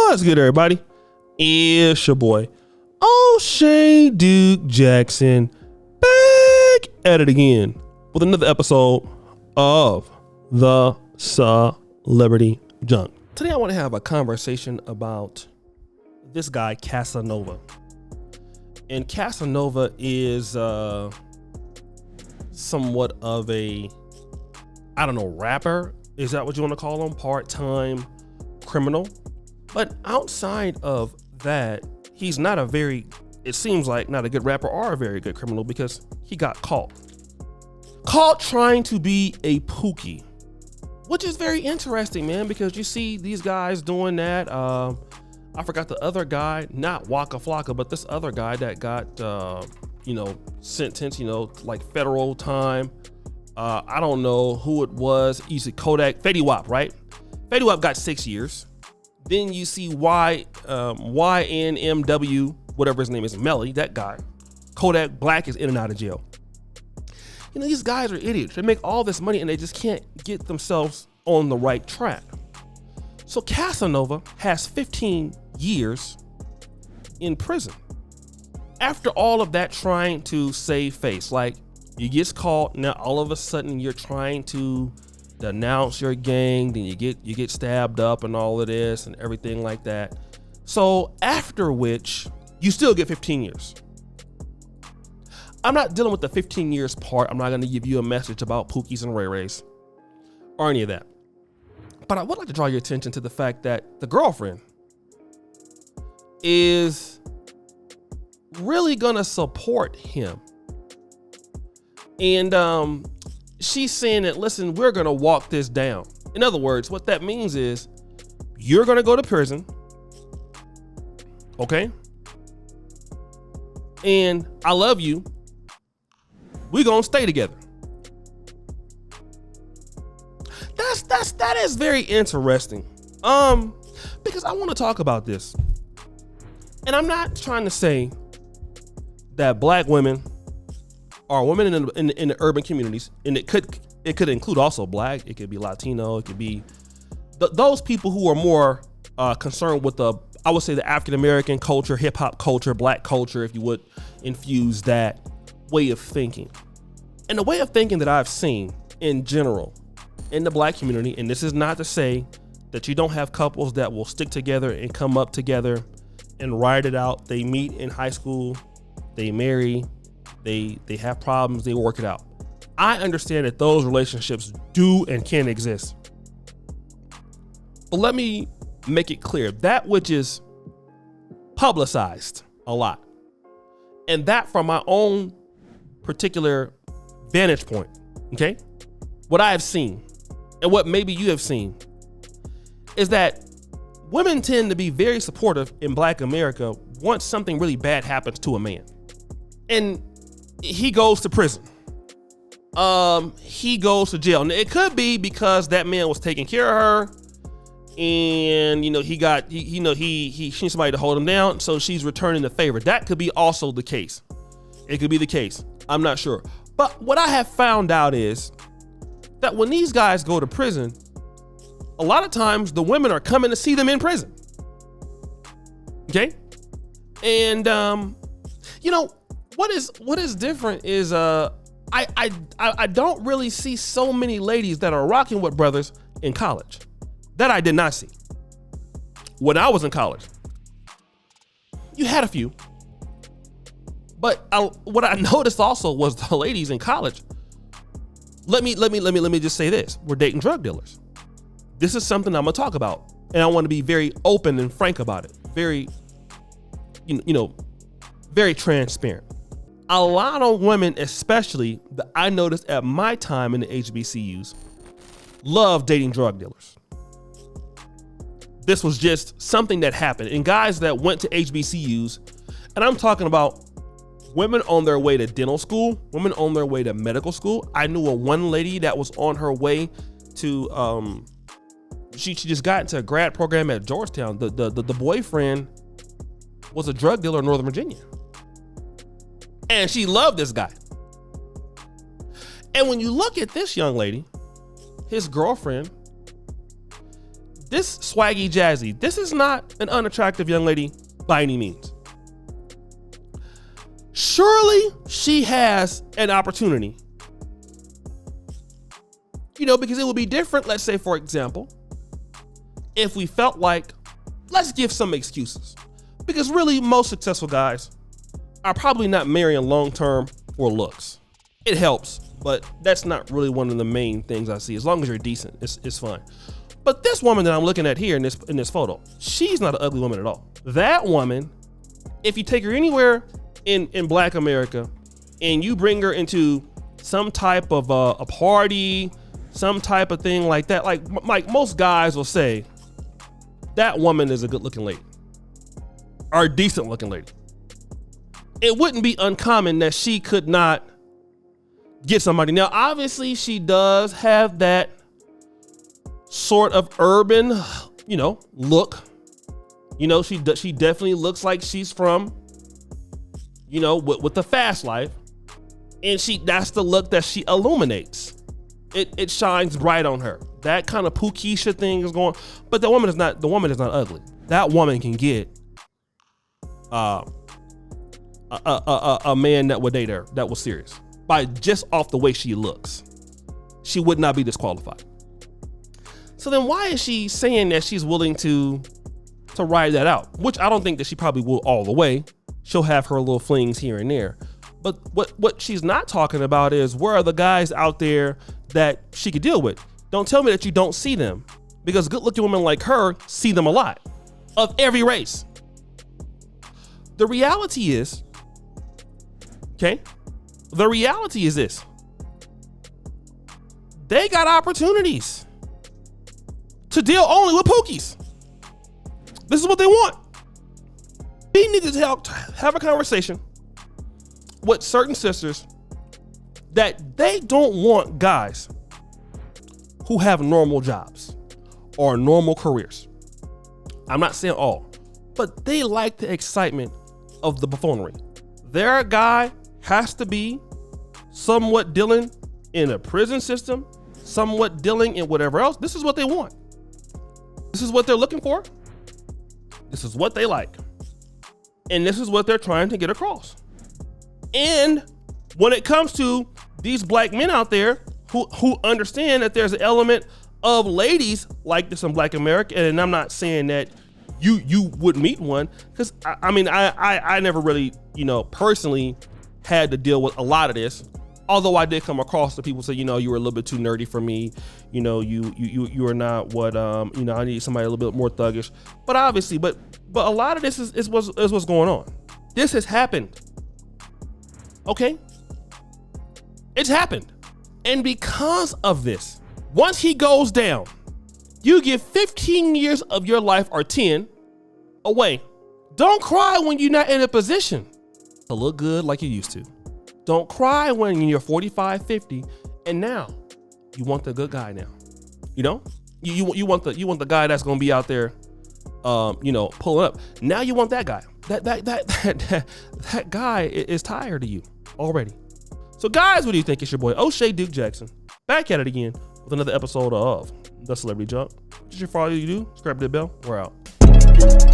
What's good, everybody? It's your boy, O'Shea Duke Jackson, back at it again with another episode of the Celebrity Junk. Today, I want to have a conversation about this guy, Casanova. And Casanova is somewhat of a, I don't know, rapper. Is that what you want to call him? Part-time criminal. But outside of that, he's not a very, it seems like not a good rapper or a very good criminal, because he got caught trying to be a Pookie, which is very interesting, man, because you see these guys doing that. I forgot the other guy, not Waka Flocka, but this other guy that got, sentenced, like federal time. I don't know who it was. You see Kodak, Fetty Wap, right? Fetty Wap got 6 years. Then you see YNMW, whatever his name is, Melly, that guy. Kodak Black is in and out of jail. These guys are idiots. They make all this money and they just can't get themselves on the right track. So Casanova has 15 years in prison. After all of that trying to save face, like you get caught, now all of a sudden you're trying to denounce your gang, then you get stabbed up and all of this and everything like that. So after which, you still get 15 years. I'm not dealing with the 15 years part. I'm not going to give you a message about Pookies and Ray Rays or any of that. But I would like to draw your attention to the fact that the girlfriend is really going to support him. And she's saying that, listen, we're going to walk this down. In other words, what that means is you're going to go to prison. Okay? And I love you. We're going to stay together. That is very interesting. Because I want to talk about this. And I'm not trying to say that black women are women in the urban communities, and it could include also black, it could be Latino, it could be those people who are more concerned with the African American culture, hip hop culture, black culture, if you would infuse that way of thinking. And the way of thinking that I've seen in general in the black community, and this is not to say that you don't have couples that will stick together and come up together and ride it out. They meet in high school, they marry, they have problems, they work it out. I understand that those relationships do and can exist. But let me make it clear, that which is publicized a lot, and that from my own particular vantage point, okay? What I have seen, and what maybe you have seen, is that women tend to be very supportive in Black America once something really bad happens to a man. And he goes to prison. He goes to jail. And it could be because that man was taking care of her, and he needs somebody to hold him down, so she's returning the favor. That could be also the case. It could be the case. I'm not sure. But what I have found out is that when these guys go to prison, a lot of times the women are coming to see them in prison. Okay? And what is different is I don't really see so many ladies that are rocking with brothers in college. That I did not see. When I was in college, you had a few. But what I noticed also was the ladies in college. Let me just say this: we're dating drug dealers. This is something I'm gonna talk about, and I want to be very open and frank about it. Very, very transparent. A lot of women, especially that I noticed at my time in the HBCUs, love dating drug dealers. This was just something that happened. And guys that went to HBCUs, and I'm talking about women on their way to dental school, women on their way to medical school. I knew one lady that was on her way to, she just got into a grad program at Georgetown. The boyfriend was a drug dealer in Northern Virginia. And she loved this guy. And when you look at this young lady, his girlfriend this swaggy jazzy, this is not an unattractive young lady by any means. Surely she has an opportunity. You know, because it would be different, let's say, for example, if we felt like, let's give some excuses. Because really, most successful guys are probably not marrying long-term for looks. It helps, but that's not really one of the main things I see. As long as you're decent, it's fine. But this woman that I'm looking at here in this photo, she's not an ugly woman at all. That woman, if you take her anywhere in Black America and you bring her into some type of a party, some type of thing like that, like most guys will say, that woman is a good looking lady or a decent looking lady. It wouldn't be uncommon that she could not get somebody. Now, obviously she does have that sort of urban, you know, look. You know, she definitely looks like she's from, you know, with the fast life. And that's the look that she illuminates. It shines bright on her. That kind of Pookeisha thing is going, but the woman is not ugly. That woman can get a man that would date her that was serious by just off the way she looks. She would not be disqualified. So then why is she saying that she's willing to ride that out? Which I don't think that she probably will all the way. She'll have her little flings here and there. But what she's not talking about is, where are the guys out there that she could deal with? Don't tell me that you don't see them, because good looking women like her see them a lot, of every race. The reality is, okay? The reality is this. They got opportunities to deal only with Pookies. This is what they want. We need to have a conversation with certain sisters that they don't want guys who have normal jobs or normal careers. I'm not saying all, but they like the excitement of the buffoonery. Their guy has to be somewhat dealing in a prison system, somewhat dealing in whatever else. This is what they want. This is what they're looking for. This is what they like. And this is what they're trying to get across. And when it comes to these black men out there who understand that there's an element of ladies like this in Black America, and I'm not saying that you would meet one, because I never really, you know, personally had to deal with a lot of this. Although I did come across the people say, you know, you were a little bit too nerdy for me. You know, you are not what, you know, I need somebody a little bit more thuggish. But obviously, but a lot of this is what's going on. This has happened. Okay? It's happened. And because of this, once he goes down, you give 15 years of your life, or 10, away. Don't cry when you're not in a position to look good like you used to. Don't cry when you're 45, 50, and now you want the good guy now. You know? You want the guy that's gonna be out there, you know, pulling up. Now you want that guy. That guy is tired of you already. So guys, what do you think? It's your boy O'Shea Duke Jackson, back at it again with another episode of The Celebrity Junk. Just for all you do, subscribe to the bell. We're out.